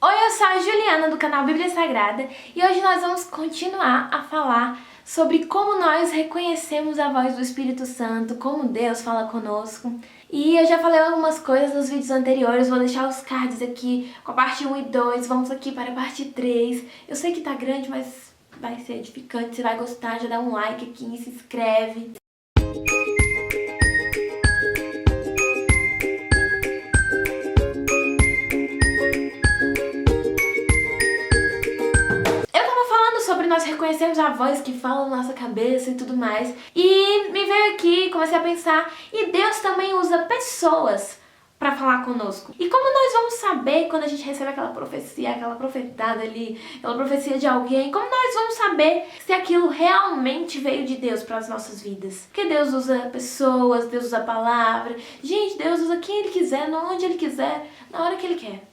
Oi, eu sou a Juliana do canal Bíblia Sagrada e hoje nós vamos continuar a falar sobre como nós reconhecemos a voz do Espírito Santo, como Deus fala conosco. E eu já falei algumas coisas nos vídeos anteriores, vou deixar os cards aqui com a parte 1 e 2, vamos aqui para a parte 3. Eu sei que tá grande, mas vai ser edificante, você vai gostar, já dá um like aqui, se inscreve. Nós reconhecemos a voz que fala na nossa cabeça e tudo mais. E me veio aqui, comecei a pensar, e Deus também usa pessoas para falar conosco. E como nós vamos saber quando a gente recebe aquela profecia, aquela profetada ali, aquela profecia de alguém, como nós vamos saber se aquilo realmente veio de Deus para as nossas vidas? Porque Deus usa pessoas, Deus usa a palavra. Gente, Deus usa quem Ele quiser, onde Ele quiser, na hora que Ele quer.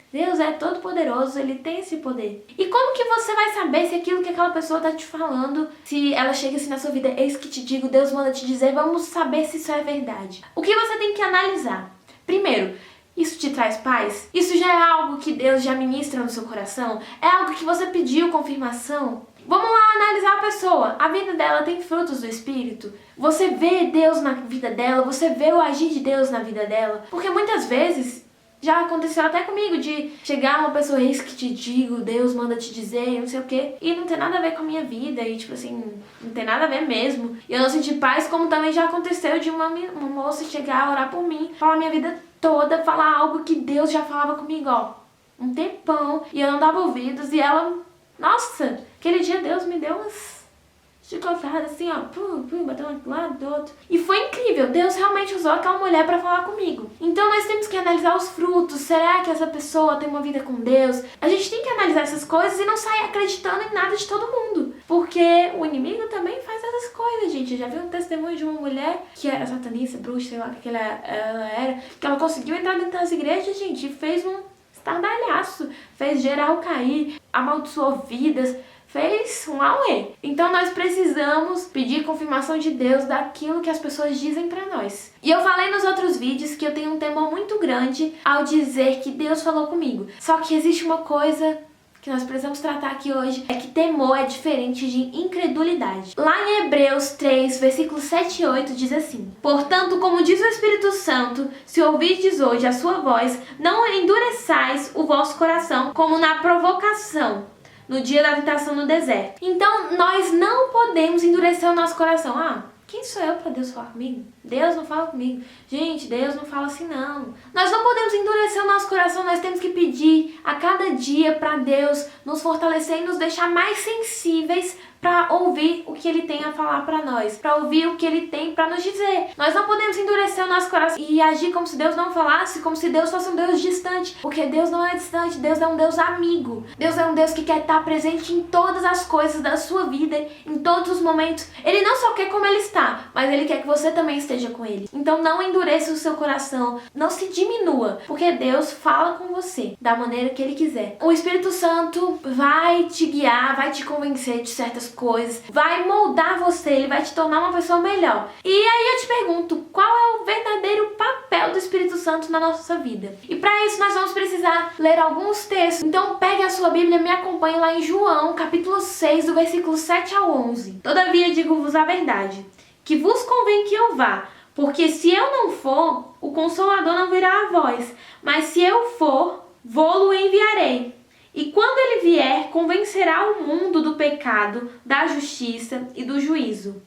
Deus é todo poderoso, Ele tem esse poder. E como que você vai saber se aquilo que aquela pessoa tá te falando, se ela chega assim na sua vida, eis que te digo, Deus manda te dizer, vamos saber se isso é verdade. O que você tem que analisar? Primeiro, isso te traz paz? Isso já é algo que Deus já ministra no seu coração? É algo que você pediu confirmação? Vamos lá analisar a pessoa. A vida dela tem frutos do Espírito? Você vê Deus na vida dela? Você vê o agir de Deus na vida dela? Porque muitas vezes já aconteceu até comigo de chegar uma pessoa, eis que te digo, Deus manda te dizer, não sei o quê, e não tem nada a ver com a minha vida, e tipo assim, não tem nada a ver mesmo. E eu não senti paz, como também já aconteceu de uma moça chegar a orar por mim, falar a minha vida toda, falar algo que Deus já falava comigo, ó, um tempão, e eu não dava ouvidos, e ela, nossa, aquele dia Deus me deu umas chicotada assim, ó, bateu um lado do outro. E foi incrível, Deus realmente usou aquela mulher pra falar comigo. Então nós temos que analisar os frutos, será que essa pessoa tem uma vida com Deus? A gente tem que analisar essas coisas e não sair acreditando em nada de todo mundo. Porque o inimigo também faz essas coisas, gente. Eu já vi um testemunho de uma mulher que era satanista, bruxa, sei lá o que ela era, que ela conseguiu entrar dentro das igrejas, gente, e fez um estardalhaço, fez geral cair, amaldiçoou vidas, fez um auê. Então nós precisamos pedir confirmação de Deus daquilo que as pessoas dizem pra nós. E eu falei nos outros vídeos que eu tenho um temor muito grande ao dizer que Deus falou comigo. Só que existe uma coisa que nós precisamos tratar aqui hoje, é que temor é diferente de incredulidade. Lá em Hebreus 3, versículos 7 e 8 diz assim: portanto, como diz o Espírito Santo, se ouvirdes hoje a sua voz, não endureçais o vosso coração como na provocação, no dia da tentação no deserto. Então, nós não podemos endurecer o nosso coração. Ah, quem sou eu para Deus falar comigo? Deus não fala comigo. Gente, Deus não fala assim não. Nós não podemos endurecer o nosso coração, nós temos que pedir a cada dia para Deus nos fortalecer e nos deixar mais sensíveis para ouvir o que Ele tem a falar para nós, para ouvir o que Ele tem para nos dizer. Nós não podemos endurecer o nosso coração e agir como se Deus não falasse, como se Deus fosse um Deus distante, porque Deus não é distante, Deus é um Deus amigo. Deus é um Deus que quer estar presente em todas as coisas da sua vida, em todos os momentos. Ele não só quer como Ele está, mas Ele quer que você também esteja com Ele. Então não endureça o seu coração, não se diminua, porque Deus fala com você da maneira que Ele quiser. O Espírito Santo vai te guiar, vai te convencer de certas coisas, vai moldar você, Ele vai te tornar uma pessoa melhor. E aí eu te pergunto, qual é o verdadeiro papel do Espírito Santo na nossa vida? E para isso nós vamos precisar ler alguns textos. Então pegue a sua Bíblia e me acompanhe lá em João, capítulo 6, do versículo 7 ao 11. Todavia digo-vos a verdade, que vos convém que eu vá, porque se eu não for, o Consolador não virá a vós, mas se eu for, vô-lo enviarei. E quando ele vier, convencerá o mundo do pecado, da justiça e do juízo.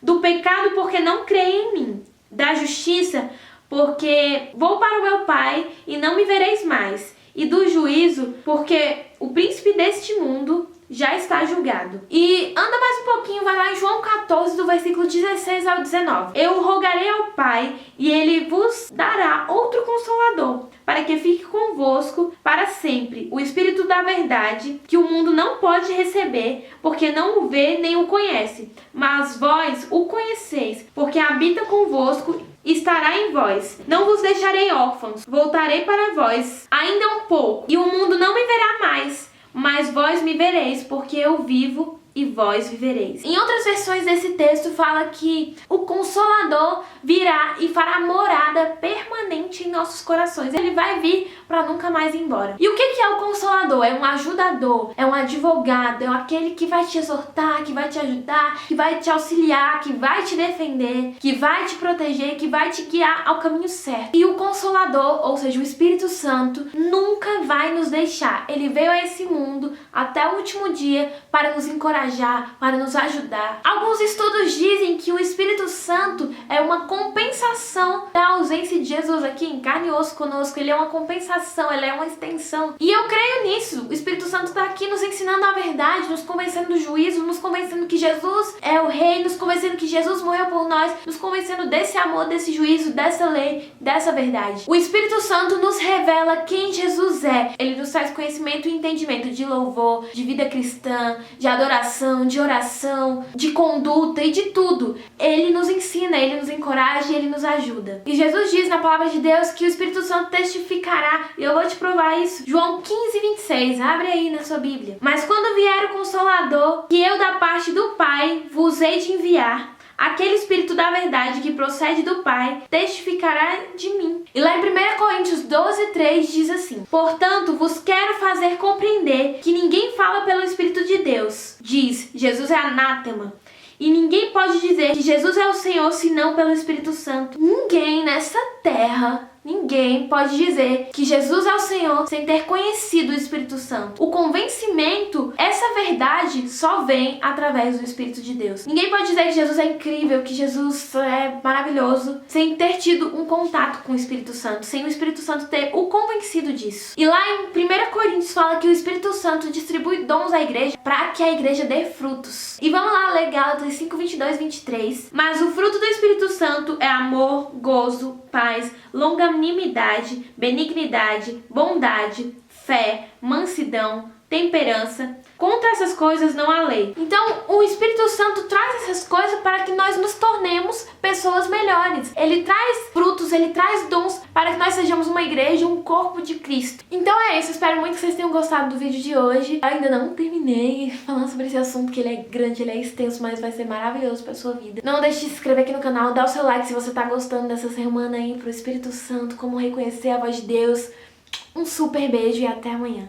Do pecado, porque não creem em mim. Da justiça, porque vou para o meu Pai e não me vereis mais. E do juízo, porque o príncipe deste mundo já está julgado. E anda mais um pouquinho, vai lá em João 14, do versículo 16 ao 19. Eu rogarei ao Pai, e Ele vos dará outro Consolador, para que fique convosco para sempre, o Espírito da verdade, que o mundo não pode receber, porque não o vê nem o conhece. Mas vós o conheceis, porque habita convosco e estará em vós. Não vos deixarei órfãos, voltarei para vós ainda um pouco, e o mundo não me verá mais, mas vós me vereis, porque eu vivo e vós vivereis. Em outras versões desse texto fala que o Consolador virá e fará morada permanente em nossos corações. Ele vai vir para nunca mais ir embora. E o que é o Consolador? Consolador é um ajudador, é um advogado, é aquele que vai te exortar, que vai te ajudar, que vai te auxiliar, que vai te defender, que vai te proteger, que vai te guiar ao caminho certo. E o Consolador, ou seja, o Espírito Santo, nunca vai nos deixar. Ele veio a esse mundo até o último dia para nos encorajar, para nos ajudar. Alguns estudos dizem que o Espírito Santo é uma compensação da ausência de Jesus aqui em carne e osso conosco. Ele é uma compensação, ele é uma extensão. E eu creio nisso. O Espírito Santo está aqui nos ensinando a verdade, nos convencendo do juízo, nos convencendo que Jesus é o Rei, nos convencendo que Jesus morreu por nós, nos convencendo desse amor, desse juízo, dessa lei, dessa verdade. O Espírito Santo nos revela quem Jesus é. Ele nos traz conhecimento e entendimento de louvor, de vida cristã, de adoração, de oração, de conduta e de tudo. Ele nos ensina, ele nos encoraja e ele nos ajuda. E Jesus diz na palavra de Deus que o Espírito Santo testificará, e eu vou te provar isso. João 15:26, abre aí na sua Bíblia. Mas quando vier o Consolador, que eu da parte do Pai vos hei de enviar, aquele Espírito da verdade que procede do Pai testificará de mim. E lá em 1 Coríntios 12:3 diz assim: portanto, vos quero fazer compreender que ninguém fala pelo Espírito de Deus. Diz, Jesus é anátema. E ninguém pode dizer que Jesus é o Senhor senão pelo Espírito Santo. Ninguém nessa terra, ninguém pode dizer que Jesus é o Senhor sem ter conhecido o Espírito Santo. O convencimento, essa verdade, só vem através do Espírito de Deus. Ninguém pode dizer que Jesus é incrível, que Jesus é maravilhoso, sem ter tido um contato com o Espírito Santo, sem o Espírito Santo ter o convencido disso. E lá em 1 Coríntios fala que o Espírito Santo distribui dons à igreja para que a igreja dê frutos. E vamos lá ler Gálatas 5:22-23. Mas o fruto do Espírito Santo é amor, gozo, paz, longanimidade, benignidade, bondade, fé, mansidão, temperança. Contra essas coisas não há lei. Então, o Espírito Santo traz essas coisas para que nós nos tornemos pessoas melhores. Ele traz frutos, ele traz dons para que nós sejamos uma igreja, um corpo de Cristo. Então é isso, espero muito que vocês tenham gostado do vídeo de hoje. Eu ainda não terminei falando sobre esse assunto, que ele é grande, ele é extenso, mas vai ser maravilhoso para sua vida. Não deixe de se inscrever aqui no canal, dá o seu like se você tá gostando dessa semana aí pro Espírito Santo, como reconhecer a voz de Deus. Um super beijo e até amanhã.